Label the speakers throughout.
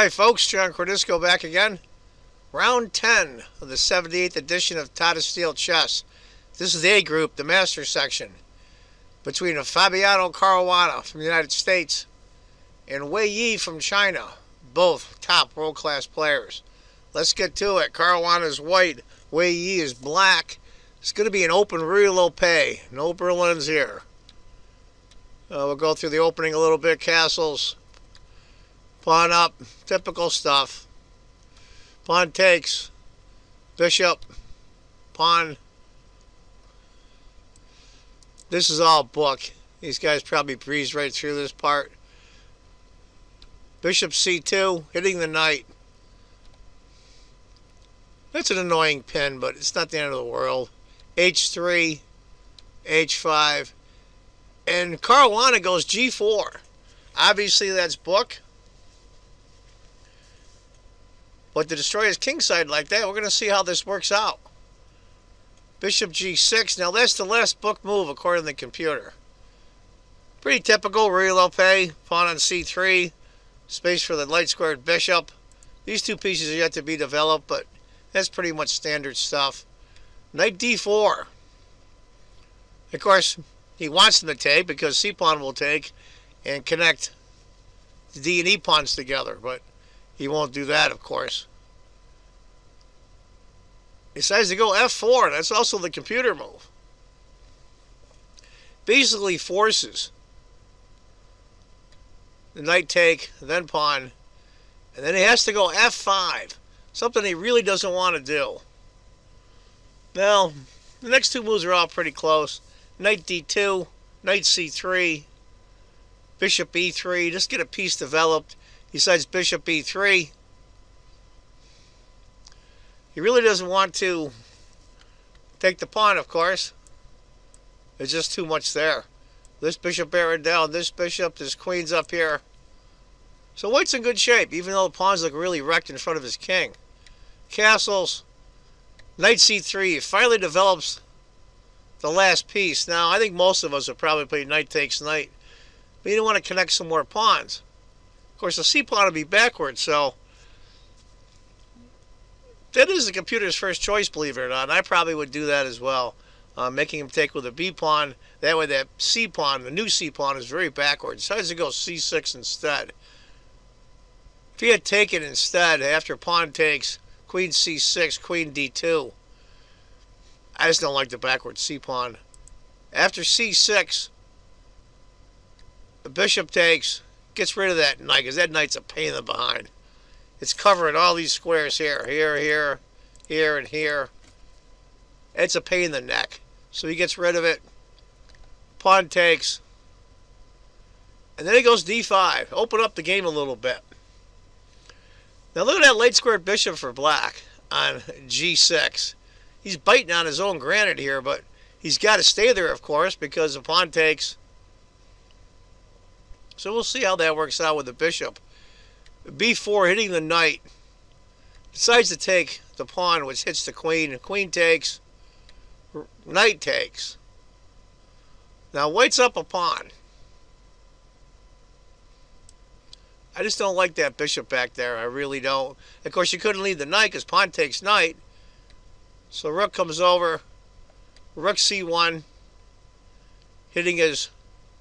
Speaker 1: Hi folks, John Cordisco back again. Round 10 of the 78th edition of Tata Steel Chess. This is the A group, the Master section, between Fabiano Caruana from the United States and Wei-Rd.10 from China, both top world-class players. Let's get to it. Caruana is white, Wei-Rd.10 is black. It's going to be an open real low pay. No Berlins here. We'll go through the opening a little bit. Castles. Pawn up, typical stuff. Pawn takes, bishop, pawn. This is all book. These guys probably breezed right through this part. Bishop c2, hitting the knight. That's an annoying pin, but it's not the end of the world. h3, h5, and Caruana goes g4. Obviously that's book. But to destroy his kingside like that, we're going to see how this works out. Bishop g6. Now that's the last book move according to the computer. Pretty typical. Real low pay. Pawn on c3. Space for the light squared bishop. These two pieces are yet to be developed, but that's pretty much standard stuff. Knight d4. Of course, he wants them to take because c-pawn will take and connect the d and e pawns together, but he won't do that, of course. He decides to go f4. That's also the computer move. Basically forces the knight take, then pawn, and then he has to go f5. Something he really doesn't want to do. Well, the next two moves are all pretty close. Knight d2, knight c3, bishop e3. Just get a piece developed. He decides bishop e3. He really doesn't want to take the pawn, of course. There's just too much there. This bishop bearing down, this bishop, this queen's up here. So white's in good shape, even though the pawns look really wrecked in front of his king. Castles, knight c3. He finally develops the last piece. Now, I think most of us would probably play knight takes knight. But you don't want to connect some more pawns. Of course, the c-pawn will be backwards, so that is the computer's first choice, believe it or not. And I probably would do that as well, making him take with a b-pawn. That way that c-pawn, the new c-pawn, is very backwards. Decides to go c6 instead. If he had taken instead, after pawn takes, queen c6, queen d2. I just don't like the backwards c-pawn. After c6, the bishop takes, gets rid of that knight, because that knight's a pain in the behind. It's covering all these squares here, here, and here. It's a pain in the neck. So he gets rid of it. Pawn takes. And then he goes d5. Open up the game a little bit. Now look at that late squared bishop for black on g6. He's biting on his own granite here, but he's got to stay there, of course, because the pawn takes. So we'll see how that works out with the bishop. b4 hitting the knight. Decides to take the pawn, which hits the queen. Queen takes. Knight takes. Now white's up a pawn. I just don't like that bishop back there. I really don't. Of course, you couldn't leave the knight because pawn takes knight. So rook comes over. Rook c1. Hitting his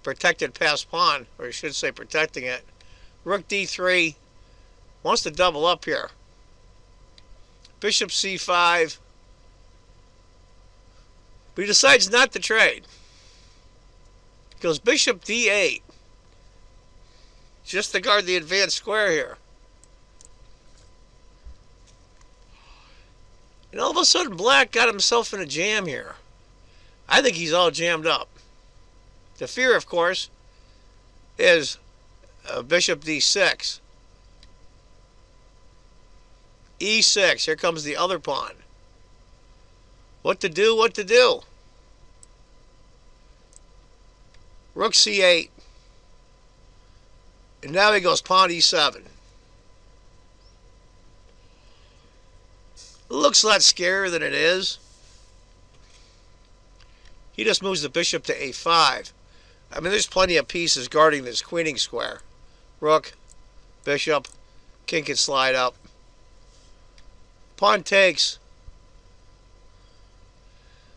Speaker 1: protected passed pawn. Or I should say protecting it. Rook d3. Wants to double up here. Bishop c5. But he decides not to trade. Goes bishop d8. Just to guard the advanced square here. And all of a sudden, Black got himself in a jam here. I think he's all jammed up. The fear, of course, is bishop d6. e6. Here comes the other pawn. What to do? What to do? Rook c8. And now he goes pawn e7. It looks a lot scarier than it is. He just moves the bishop to a5. I mean, there's plenty of pieces guarding this queening square. Rook, bishop, king can slide up. Pawn takes.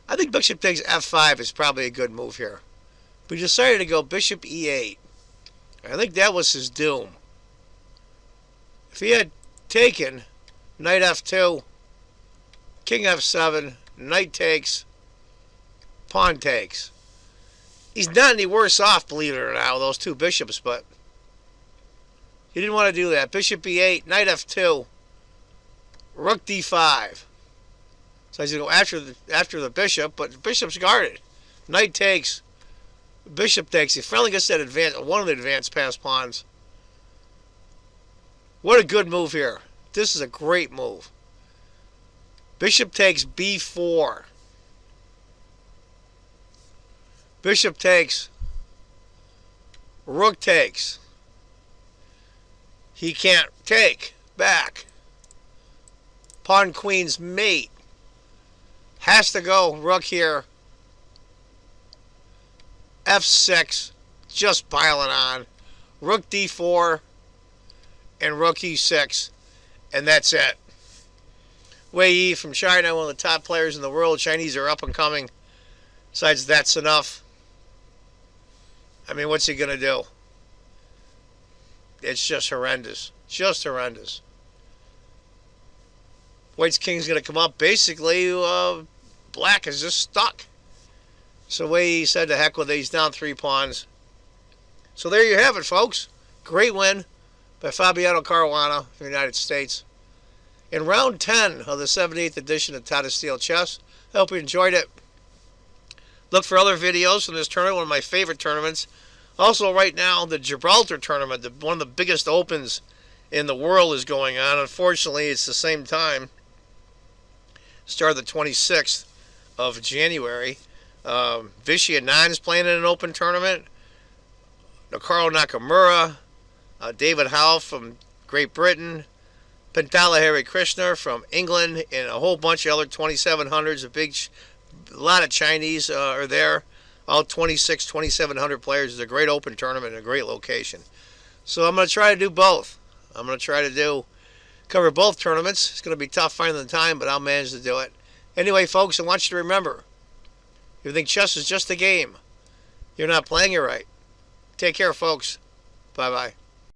Speaker 1: I think bishop takes f5 is probably a good move here. But he decided to go bishop e8. I think that was his doom. If he had taken knight f2, king f7, knight takes, pawn takes. He's not any worse off, believe it or not, with those two bishops, but he didn't want to do that. Bishop e8, knight f2, rook d5. So he's going to go after the bishop, but the bishop's guarded. Knight takes, bishop takes. He finally gets that one of the advanced pass pawns. What a good move here. This is a great move. Bishop takes b4. Bishop takes. Rook takes. He can't take back. Pawn queen's mate. Has to go. Rook here. f6. Just piling on. Rook d4. And rook e6. And that's it. Wei-Yi from China, one of the top players in the world. Chinese are up and coming. Besides, that's enough. I mean, what's he going to do? It's just horrendous. Just horrendous. White's king's going to come up. Basically, Black is just stuck. So Wei-Yi said to heck with it. He's down 3 pawns. So there you have it, folks. Great win by Fabiano Caruana from the United States in round 10 of the 78th edition of Tata Steel Chess. I hope you enjoyed it. Look for other videos from this tournament, one of my favorite tournaments. Also, right now, the Gibraltar tournament, one of the biggest opens in the world, is going on. Unfortunately, it's the same time. Started the 26th of January. Vishy Anand is playing in an open tournament. Nokaro Nakamura, David Howe from Great Britain, Pentala Hari Krishna from England, and a whole bunch of other 2700s. A lot of Chinese are there. All 2700 players. It's a great open tournament and a great location. So I'm going to try to do both. I'm going to try to cover both tournaments. It's going to be tough finding the time, but I'll manage to do it. Anyway, folks, I want you to remember, if you think chess is just a game, you're not playing it right. Take care, folks. Bye-bye.